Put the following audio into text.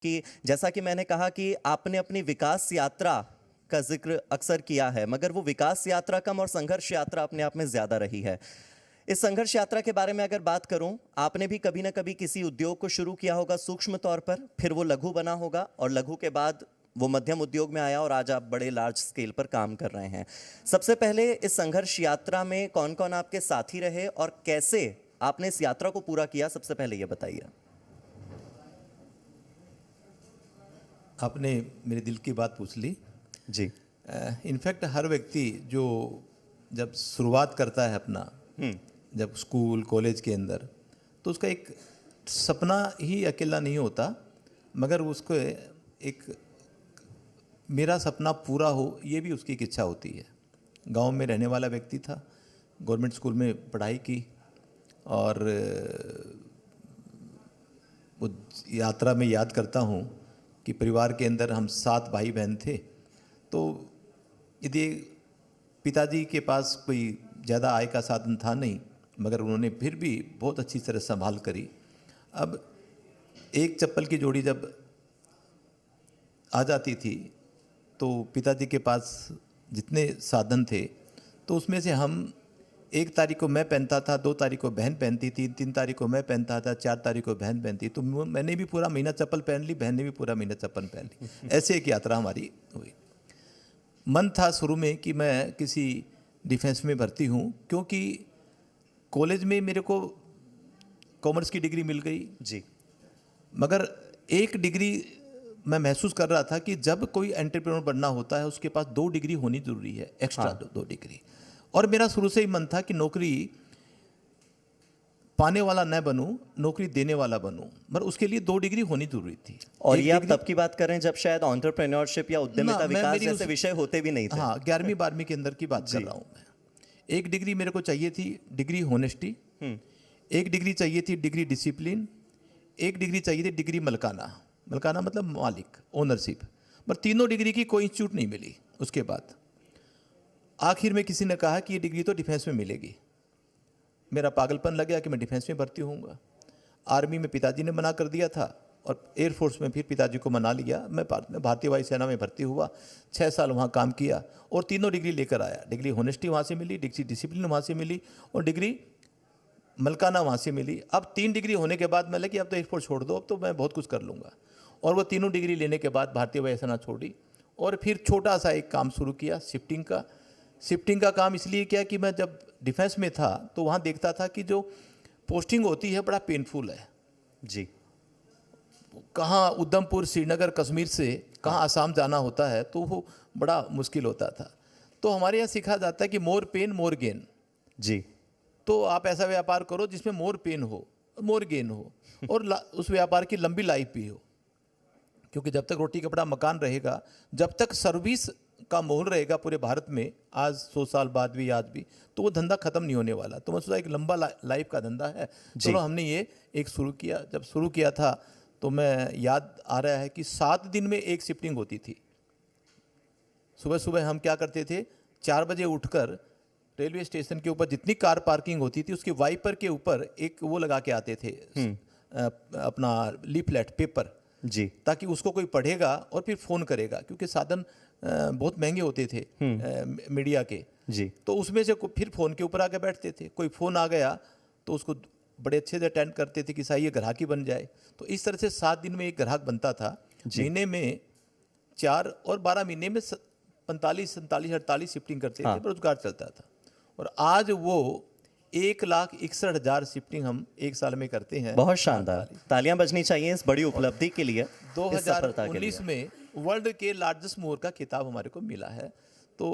कि जैसा कि मैंने कहा कि आपने अपनी विकास यात्रा का जिक्र अक्सर किया है, मगर वो विकास यात्रा कम और संघर्ष यात्रा अपने आप में ज़्यादा रही है। इस संघर्ष यात्रा के बारे में अगर बात करूं, आपने भी कभी ना कभी किसी उद्योग को शुरू किया होगा सूक्ष्म तौर पर, फिर वो लघु बना होगा और लघु के बाद वो मध्यम उद्योग में आया और आज आप बड़े लार्ज स्केल पर काम कर रहे हैं। सबसे पहले इस संघर्ष यात्रा में कौन कौन आपके साथी रहे और कैसे आपने इस यात्रा को पूरा किया, सबसे पहले ये बताइए। आपने मेरे दिल की बात पूछ ली जी। इनफैक्ट हर व्यक्ति जो जब शुरुआत करता है अपना, जब स्कूल कॉलेज के अंदर, तो उसका एक सपना ही अकेला नहीं होता, मगर उसको एक मेरा सपना पूरा हो ये भी उसकी एक इच्छा होती है। गांव में रहने वाला व्यक्ति था, गवर्नमेंट स्कूल में पढ़ाई की और वो यात्रा में याद करता हूँ कि परिवार के अंदर हम 7 भाई बहन थे। तो यदि पिताजी के पास कोई ज़्यादा आय का साधन था नहीं, मगर उन्होंने फिर भी बहुत अच्छी तरह संभाल करी। अब एक चप्पल की जोड़ी जब आ जाती थी तो पिताजी के पास जितने साधन थे तो उसमें से हम 1 तारीख को मैं पहनता था, 2 तारीख को बहन पहनती थी, 3 तारीख को मैं पहनता था, 4 तारीख को बहन पहनती। तो मैंने भी पूरा महीना चप्पल पहन ली, बहन ने भी पूरा महीना चप्पल पहन ली। ऐसे एक यात्रा हमारी हुई। मन था शुरू में कि मैं किसी डिफेंस में भर्ती हूँ, क्योंकि कॉलेज में मेरे को कॉमर्स की डिग्री मिल गई जी। मगर एक डिग्री मैं महसूस कर रहा था कि जब कोई एंटरप्रेन्योर बनना होता है उसके पास 2 डिग्री होनी जरूरी है, एक्स्ट्रा। हाँ। 2 डिग्री। और मेरा शुरू से ही मन था कि नौकरी पाने वाला न बनूं, नौकरी देने वाला बनूं, मगर उसके लिए 2 डिग्री होनी जरूरी थी। और ये आप तब की बात कर रहे हैं जब शायद एंटरप्रेन्योरशिप या उद्यमिता विकास जैसे विषय होते भी नहीं थे। हाँ, 11वीं 12वीं के अंदर की बात कर रहा हूँ मैं। एक डिग्री मेरे को चाहिए थी, डिग्री होनेस्टी। एक डिग्री चाहिए थी, डिग्री डिसिप्लिन। एक डिग्री चाहिए थी, डिग्री मलकाना। मलकाना मतलब मालिक, ओनरशिप। पर तीनों डिग्री की कोई इंस्टीट्यूट नहीं मिली। उसके बाद आखिर में किसी ने कहा कि ये डिग्री तो डिफेंस में मिलेगी। मेरा पागलपन लग गया कि मैं डिफेंस में भर्ती होऊंगा। आर्मी में पिताजी ने मना कर दिया था और एयरफोर्स में फिर पिताजी को मना लिया। मैं भारतीय वायुसेना में भर्ती हुआ, 6 साल वहाँ काम किया और तीनों डिग्री लेकर आया। डिग्री होनेस्टी वहाँ से मिली, डिग्री डिसिप्लिन वहाँ से मिली और डिग्री मलकाना वहाँ से मिली। अब 3 डिग्री होने के बाद मैं लगी अब तो एयरफोर्स छोड़ दो, अब तो मैं बहुत कुछ कर लूँगा। और वो तीनों डिग्री लेने के बाद भारतीय वायुसेना छोड़ी और फिर छोटा सा एक काम शुरू किया, शिफ्टिंग का। शिफ्टिंग का काम इसलिए किया कि मैं जब डिफेंस में था तो वहाँ देखता था कि जो पोस्टिंग होती है बड़ा पेनफुल है। जी। कहाँ उधमपुर, श्रीनगर, कश्मीर से कहाँ आसाम जाना होता है तो वो बड़ा मुश्किल होता था। तो हमारे यहाँ सीखा जाता है कि मोर पेन मोर गेन। जी। तो आप ऐसा व्यापार करो जिसमें मोर पेन हो, मोर गेन हो और उस व्यापार की लंबी लाइफ भी हो, क्योंकि जब तक रोटी कपड़ा मकान रहेगा, जब तक सर्विस का माहौल रहेगा पूरे भारत में, आज 100 साल बाद भी, आज भी, तो वो धंधा खत्म नहीं होने वाला। तो मैं सोचा एक लंबा लाइफ का धंधा है, चलो हमने ये एक शुरू किया। जब शुरू किया था तो मैं याद आ रहा है कि 7 दिन में एक शिफ्टिंग होती थी। सुबह सुबह हम क्या करते थे, 4 बजे उठकर रेलवे स्टेशन के ऊपर जितनी कार पार्किंग होती थी उसके वाइपर के ऊपर एक वो लगा के आते थे, अपना लीफलेट पेपर जी, ताकि उसको कोई पढ़ेगा और फिर फ़ोन करेगा, क्योंकि साधन बहुत महंगे होते थे मीडिया के जी। तो उसमें से फिर फ़ोन के ऊपर आके बैठते थे। कोई फ़ोन आ गया तो उसको बड़े अच्छे से अटेंड करते थे कि शायद ये ग्राहक ही बन जाए। तो इस तरह से 7 दिन में एक ग्राहक बनता था। महीने में 4 और 12 महीने में 45, 47, 48 शिफ्टिंग करते थे, रोजगार चलता था। और आज वो 1,61,000 शिफ्टिंग हम एक साल में करते हैं। बहुत शानदार, तालियां बजनी चाहिए इस बड़ी उपलब्धि के लिए। 2019 में वर्ल्ड के लार्जेस्ट मूवर का खिताब हमारे को मिला है। तो